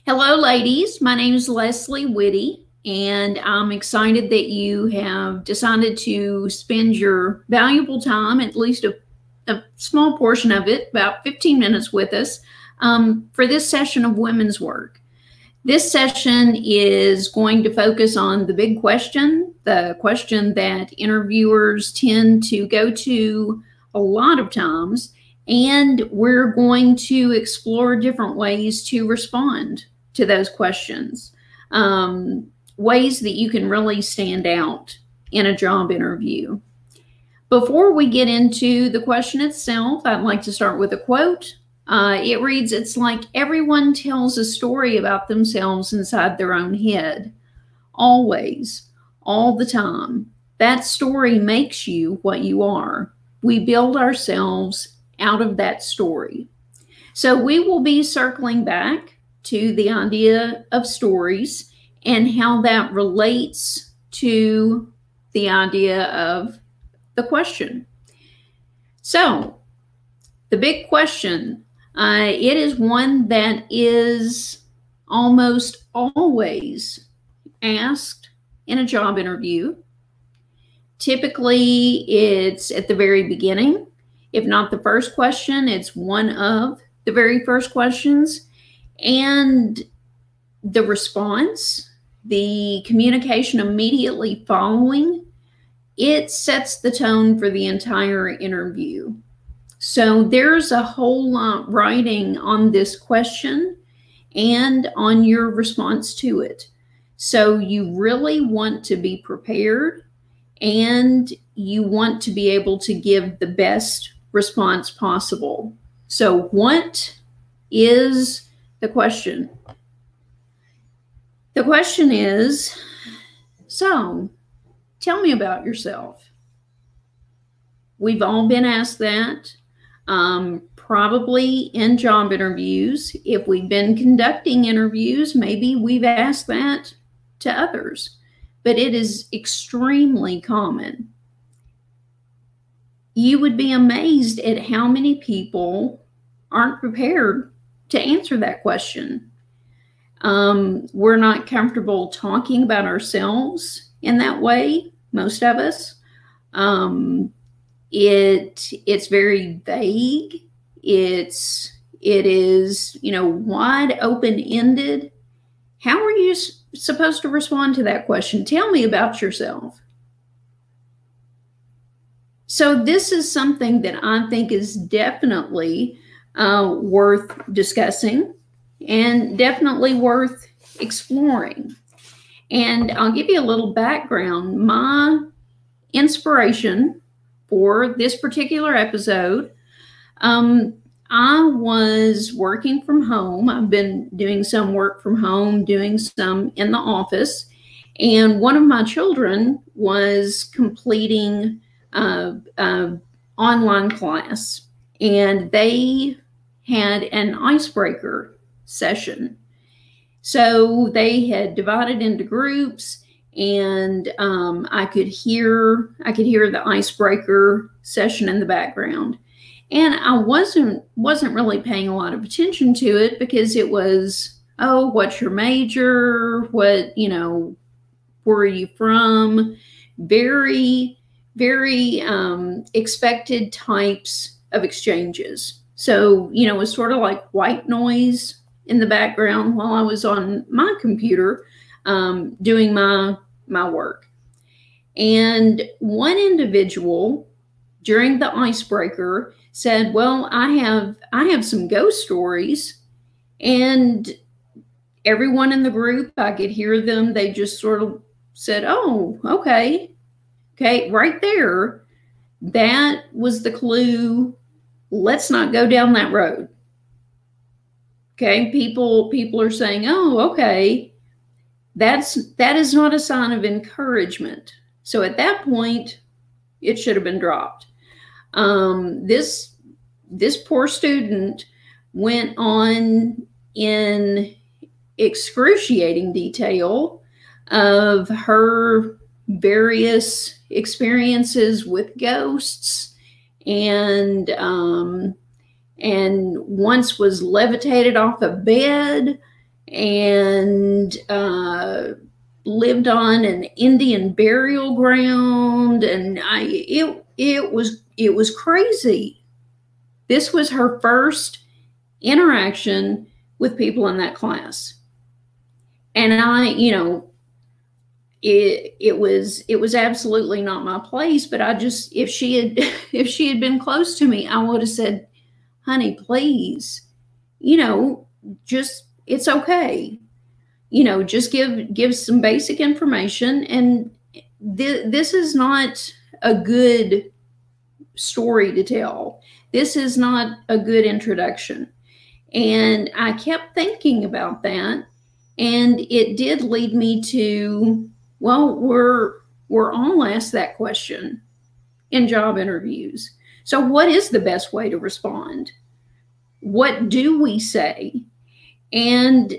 Hello, ladies. My name is Leslie Whitty, and I'm excited that you have decided to spend your valuable time, at least a small portion of it, about 15 minutes with us, for this session of Women's Work. This session is going to focus on the big question, the question that interviewers tend to go to a lot of times, and we're going to explore different ways to respond to those questions, ways that you can really stand out in a job interview. Before we get into the question itself, I'd like to start with a quote. It reads, "It's like everyone tells a story about themselves inside their own head. Always, all the time. That story makes you what you are. We build ourselves out of that story." So we will be circling back to the idea of stories and how that relates to the idea of the question. So the big question, it is one that is almost always asked in a job interview. Typically, it's at the very beginning. If not the first question, it's one of the very first questions. And the response, the communication immediately following, it sets the tone for the entire interview. So there's a whole lot riding on this question and on your response to it. So you really want to be prepared and you want to be able to give the best response possible. So what is the question? The question is, so tell me about yourself. We've all been asked that, probably in job interviews. If we've been conducting interviews, maybe we've asked that to others, but it is extremely common. You would be amazed at how many people aren't prepared to answer that question. We're not comfortable talking about ourselves in that way, most of us. It's very vague. It is, wide open-ended. How are you supposed to respond to that question? Tell me about yourself. So this is something that I think is definitely worth discussing and definitely worth exploring. And I'll give you a little background. My inspiration for this particular episode, I was working from home. I've been doing some work from home, doing some in the office, and one of my children was completing an online class, and they had an icebreaker session. So they had divided into groups, and I could hear the icebreaker session in the background. And I wasn't really paying a lot of attention to it because it was, oh, what's your major? What, where are you from? Very, very expected types of exchanges. So, it was sort of like white noise in the background while I was on my computer doing my work. And one individual during the icebreaker said, "Well, I have some ghost stories." And everyone in the group, I could hear them, they just sort of said, "Oh, okay." Okay, right there, that was the clue. Let's not go down that road. Okay, people are saying, "Oh, okay." That is not a sign of encouragement. So at that point, it should have been dropped. This poor student went on in excruciating detail of her various experiences with ghosts, and once was levitated off a bed, and lived on an Indian burial ground, and it was crazy. This was her first interaction with people in that class. And it was absolutely not my place, but I just, if she had been close to me, I would have said, honey, please, just, it's okay. Just give some basic information. And this is not a good story to tell. This is not a good introduction. And I kept thinking about that, and it did lead me to, well, we're all asked that question in job interviews. So what is the best way to respond? What do we say? And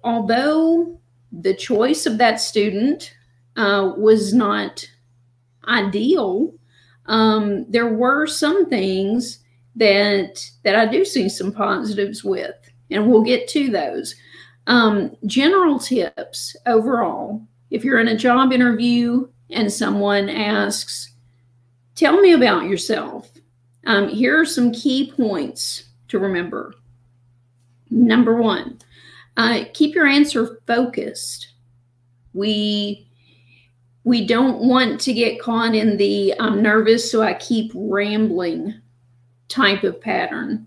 although the choice of that student was not ideal, there were some things that I do see some positives with, and we'll get to those. General tips overall, if you're in a job interview and someone asks, tell me about yourself, here are some key points to remember. Number one, keep your answer focused. We don't want to get caught in the I'm nervous, so I keep rambling type of pattern.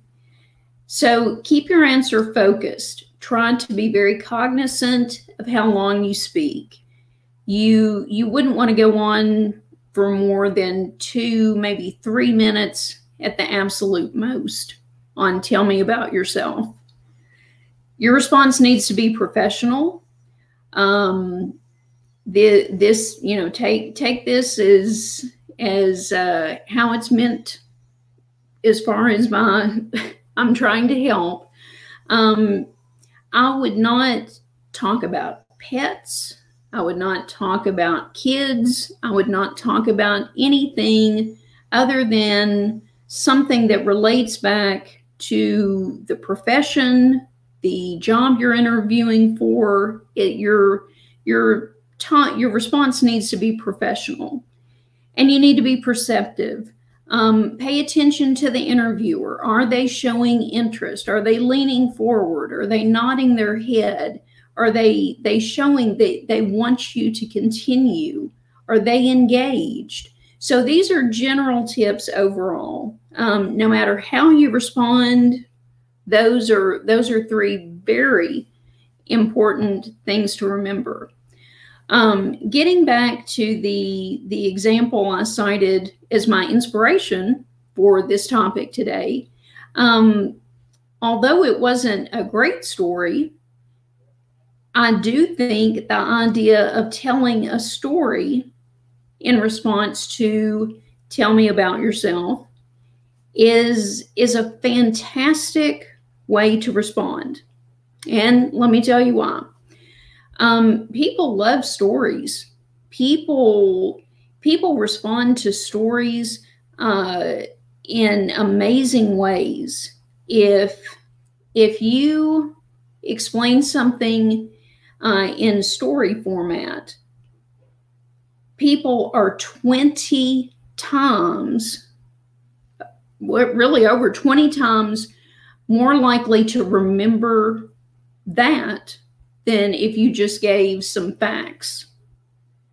So keep your answer focused. Try to be very cognizant of how long you speak. You wouldn't want to go on for more than 2, maybe 3 minutes at the absolute most on tell me about yourself. Your response needs to be professional. This, take this as how it's meant, as far as I'm trying to help. I would not talk about pets. I would not talk about kids. I would not talk about anything other than something that relates back to the profession, the job you're interviewing for. Your response needs to be professional, and you need to be perceptive. Pay attention to the interviewer. Are they showing interest? Are they leaning forward? Are they nodding their head? Are they showing that they want you to continue? Are they engaged? So these are general tips overall. No matter how you respond, those are 3 very important things to remember. Getting back to the example I cited as my inspiration for this topic today, although it wasn't a great story, I do think the idea of telling a story in response to tell me about yourself is a fantastic way to respond. And let me tell you why. People love stories. People respond to stories in amazing ways. If you explain something in story format, people are 20 times, really over 20 times more likely to remember that than if you just gave some facts.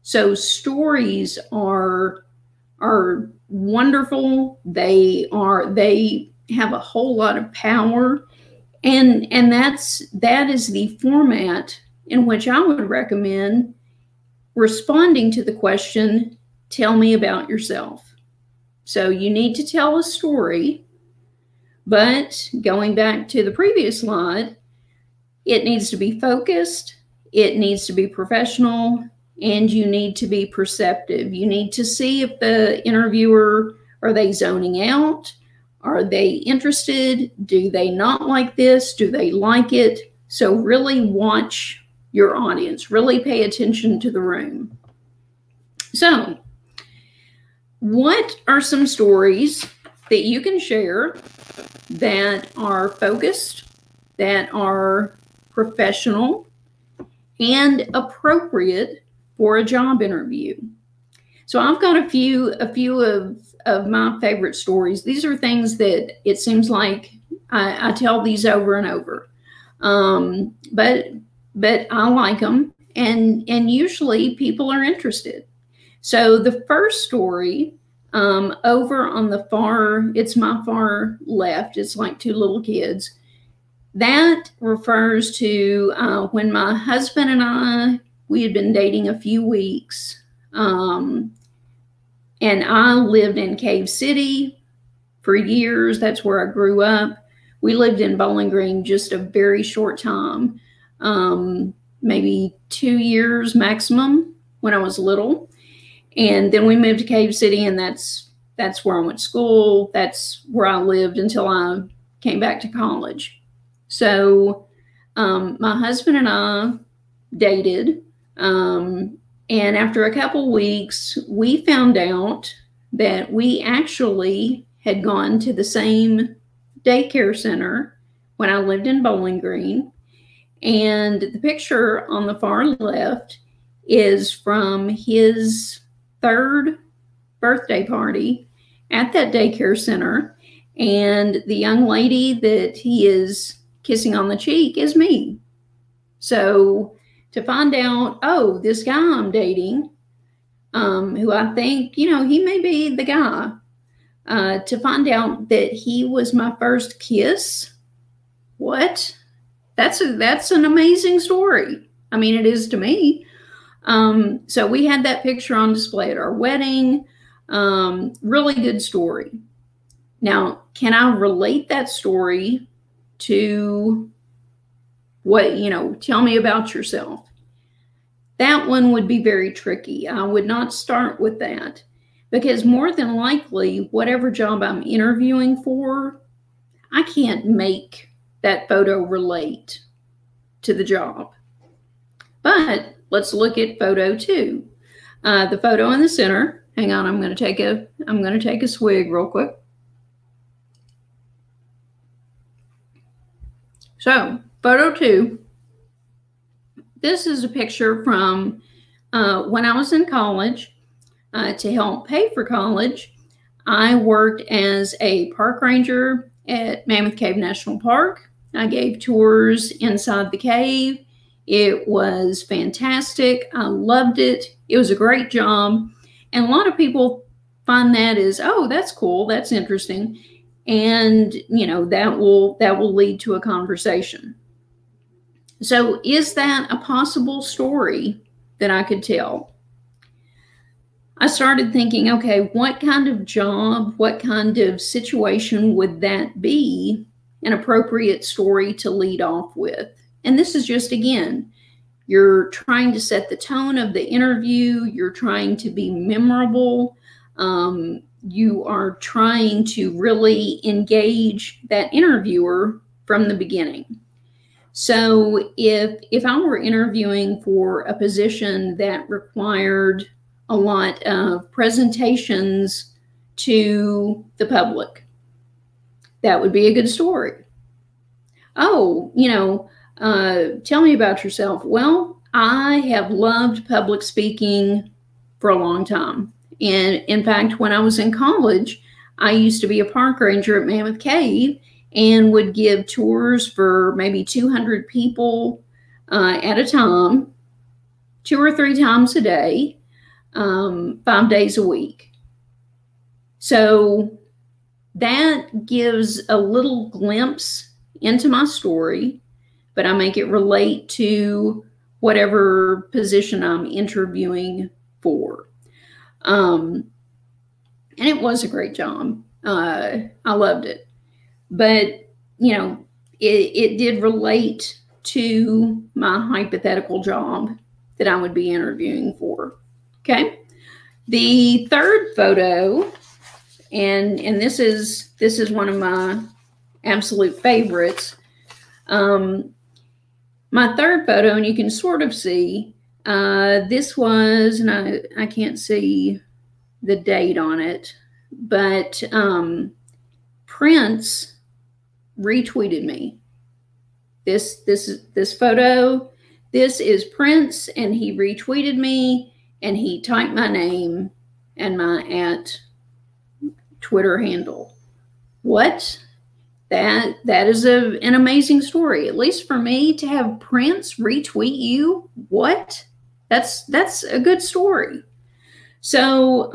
So stories are wonderful. They have a whole lot of power, and that is the format in which I would recommend responding to the question, tell me about yourself. So you need to tell a story, but going back to the previous slide, it needs to be focused, it needs to be professional, and you need to be perceptive. You need to see if the interviewer, are they zoning out? Are they interested? Do they not like this? Do they like it? So really watch your audience, really pay attention to the room. So, what are some stories that you can share that are focused, that are professional, and appropriate for a job interview. So I've got a few of my favorite stories. These are things that it seems like I tell these over and over, but I like them, and usually people are interested. So the first story, over on the far, it's my far left. It's like two little kids. That refers to when my husband and we had been dating a few weeks, and I lived in Cave City for years. That's where I grew up. We lived in Bowling Green just a very short time, maybe 2 years maximum when I was little. And then we moved to Cave City, and that's where I went to school. That's where I lived until I came back to college. So my husband and I dated, and after a couple weeks, we found out that we actually had gone to the same daycare center when I lived in Bowling Green. And the picture on the far left is from his third birthday party at that daycare center. And the young lady that he is kissing on the cheek is me. So to find out, oh, this guy I'm dating, who I think, he may be the guy, to find out that he was my first kiss, what? That's an amazing story. I mean, it is to me. So we had that picture on display at our wedding. Really good story. Now, can I relate that story to what, tell me about yourself? That one would be very tricky. I would not start with that, because more than likely, whatever job I'm interviewing for, I can't make that photo relate to the job. But let's look at photo 2. The photo in the center. Hang on, I'm going to take a swig real quick. So, photo 2. This is a picture from when I was in college. To help pay for college, I worked as a park ranger at Mammoth Cave National Park. I gave tours inside the cave. It was fantastic. I loved it. It was a great job. And a lot of people find that as, oh, that's cool, that's interesting. And, that will lead to a conversation. So is that a possible story that I could tell? I started thinking, okay, what kind of job, what kind of situation would that be an appropriate story to lead off with? And this is just, again, you're trying to set the tone of the interview. You're trying to be memorable. You are trying to really engage that interviewer from the beginning. So if I were interviewing for a position that required a lot of presentations to the public, that would be a good story. Oh, tell me about yourself. Well, I have loved public speaking for a long time. And in fact, when I was in college, I used to be a park ranger at Mammoth Cave and would give tours for maybe 200 people at a time, 2 or 3 times a day, 5 days a week. So that gives a little glimpse into my story, but I make it relate to whatever position I'm interviewing for. And it was a great job. I loved it. But, it did relate to my hypothetical job that I would be interviewing for. Okay. The third photo, and this is one of my absolute favorites. My third photo, and you can sort of see, this was, and I can't see the date on it, but Prince retweeted me. this photo, this is Prince, and he retweeted me, and he typed my name and my @Twitter handle. What? That is an amazing story. At least for me, to have Prince retweet you. What? That's a good story. So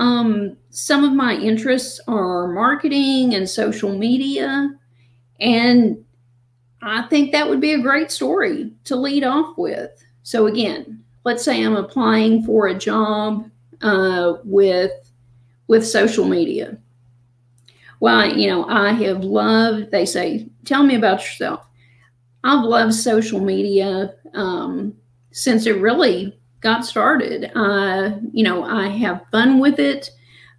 some of my interests are marketing and social media, and I think that would be a great story to lead off with. So again, let's say I'm applying for a job with social media. Well, I have loved, they say, tell me about yourself. I've loved social media since it really got started. I have fun with it.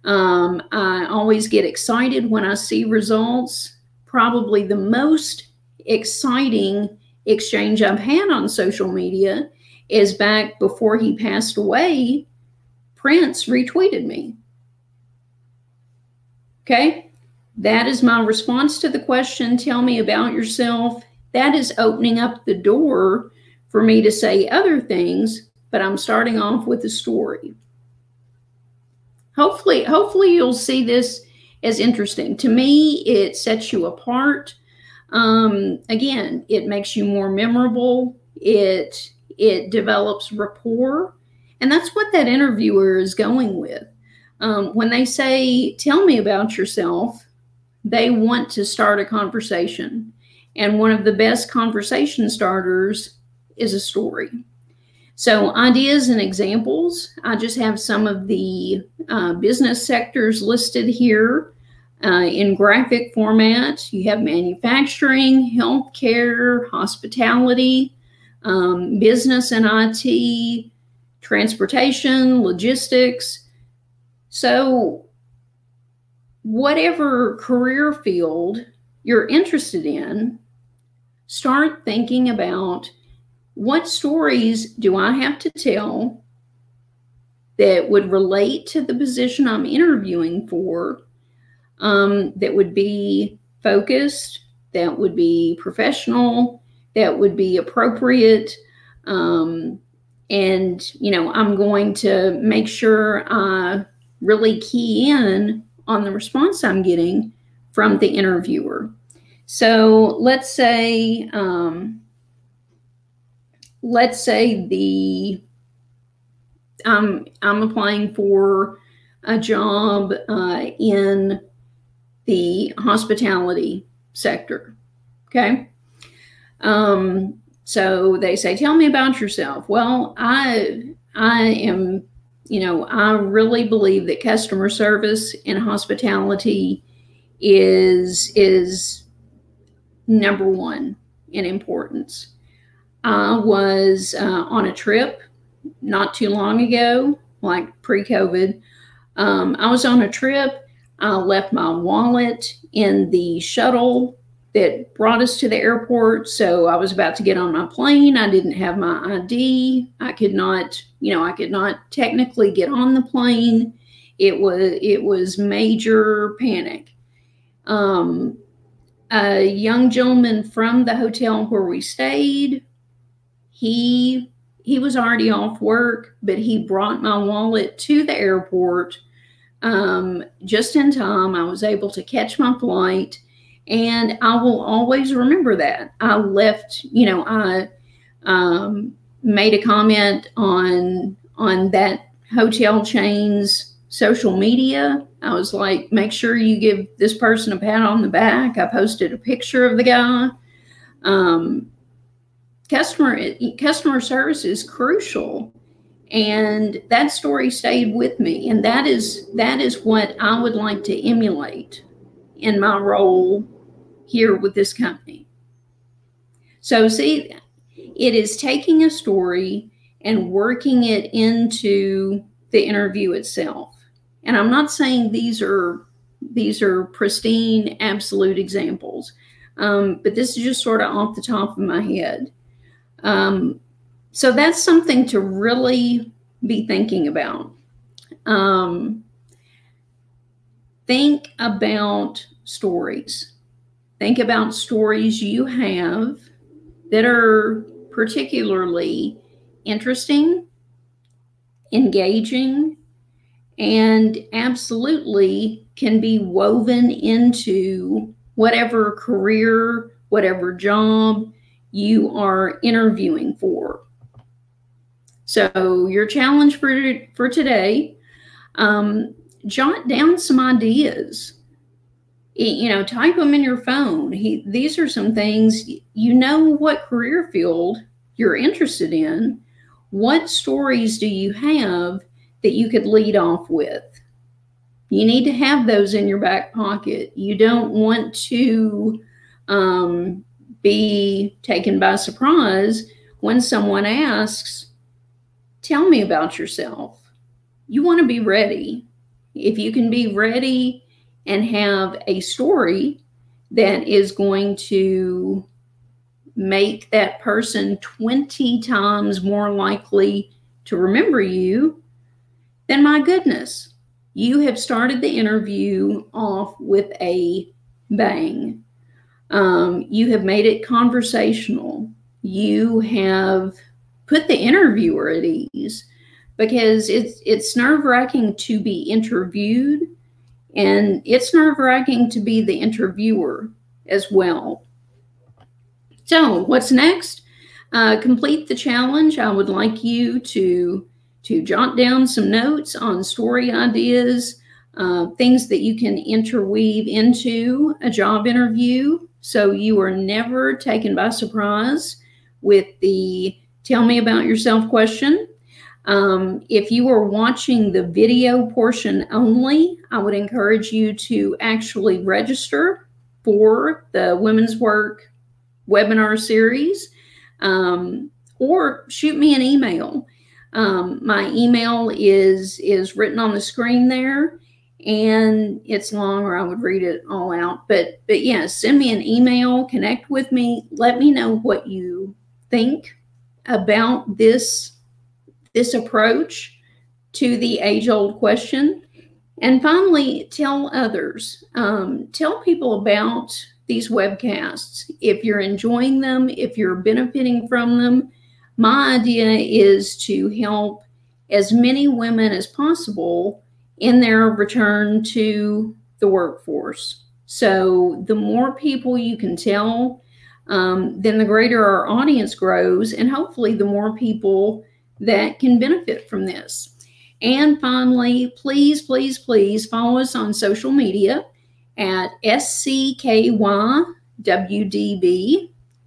I always get excited when I see results. Probably the most exciting exchange I've had on social media is back before he passed away. Prince retweeted me. Okay, that is my response to the question, tell me about yourself. That is opening up the door for me to say other things, but I'm starting off with a story. Hopefully you'll see this as interesting. To me, it sets you apart. Again, it makes you more memorable. It develops rapport. And that's what that interviewer is going with. When they say, tell me about yourself, they want to start a conversation. And one of the best conversation starters is a story. So ideas and examples, I just have some of the business sectors listed here in graphic format. You have manufacturing, healthcare, hospitality, business and IT, transportation, logistics. So whatever career field you're interested in, start thinking about, what stories do I have to tell that would relate to the position I'm interviewing for, that would be focused, that would be professional, that would be appropriate. And, I'm going to make sure I really key in on the response I'm getting from the interviewer. So let's say I'm applying for a job in the hospitality sector. Okay. So they say, tell me about yourself. Well, I am, I really believe that customer service in hospitality is number one in importance. I was on a trip not too long ago, like pre-COVID. I was on a trip. I left my wallet in the shuttle that brought us to the airport. So I was about to get on my plane. I didn't have my ID. I could not technically get on the plane. It was major panic. A young gentleman from the hotel where we stayed, he was already off work, but he brought my wallet to the airport just in time. I was able to catch my flight, and I will always remember that. I left, I made a comment on that hotel chain's social media. I was like, make sure you give this person a pat on the back. I posted a picture of the guy. Customer service is crucial, and that story stayed with me, and that is what I would like to emulate in my role here with this company. So see, it is taking a story and working it into the interview itself. And I'm not saying these are pristine, absolute examples, but this is just sort of off the top of my head. So that's something to really be thinking about. Think about stories. Think about stories you have that are particularly interesting, engaging, and absolutely can be woven into whatever career, whatever job you are interviewing for. So your challenge for today, jot down some ideas. Type them in your phone. These are some things, what career field you're interested in. What stories do you have that you could lead off with? You need to have those in your back pocket. You don't want to be taken by surprise when someone asks, tell me about yourself. You want to be ready. If you can be ready and have a story that is going to make that person 20 times more likely to remember you, then my goodness, you have started the interview off with a bang. You have made it conversational. You have put the interviewer at ease, because it's nerve-wracking to be interviewed, and it's nerve-wracking to be the interviewer as well. So what's next? Complete the challenge. I would like you to jot down some notes on story ideas, things that you can interweave into a job interview, so you are never taken by surprise with the tell me about yourself question. If you are watching the video portion only, I would encourage you to actually register for the Women's Work webinar series, or shoot me an email. My email is written on the screen there, and it's long, or I would read it all out. But yeah, send me an email, connect with me, let me know what you think about this approach to the age-old question. And finally, tell others. Tell people about these webcasts. If you're enjoying them, if you're benefiting from them, my idea is to help as many women as possible in their return to the workforce. So the more people you can tell, then the greater our audience grows, and hopefully the more people that can benefit from this. And finally, please, please, please follow us on social media at SCKYWDB.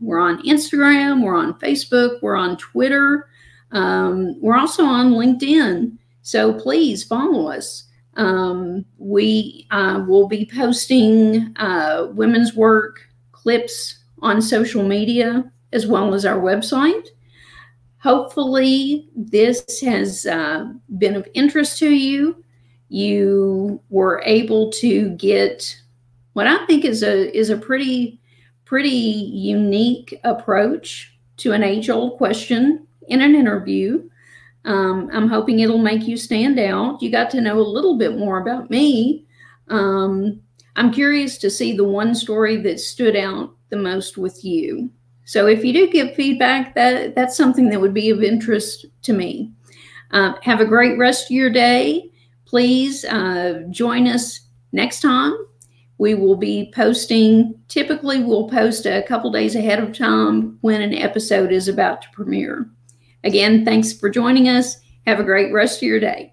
We're on Instagram, we're on Facebook, we're on Twitter, we're also on LinkedIn. So please follow us. We will be posting women's work clips on social media as well as our website. Hopefully this has been of interest to you. You were able to get what I think is a pretty unique approach to an age-old question in an interview. I'm hoping it'll make you stand out. You got to know a little bit more about me. I'm curious to see the one story that stood out the most with you. So if you do give feedback, that's something that would be of interest to me. Have a great rest of your day. Please join us next time. We will be posting, typically we'll post a couple days ahead of time when an episode is about to premiere. Again, thanks for joining us. Have a great rest of your day.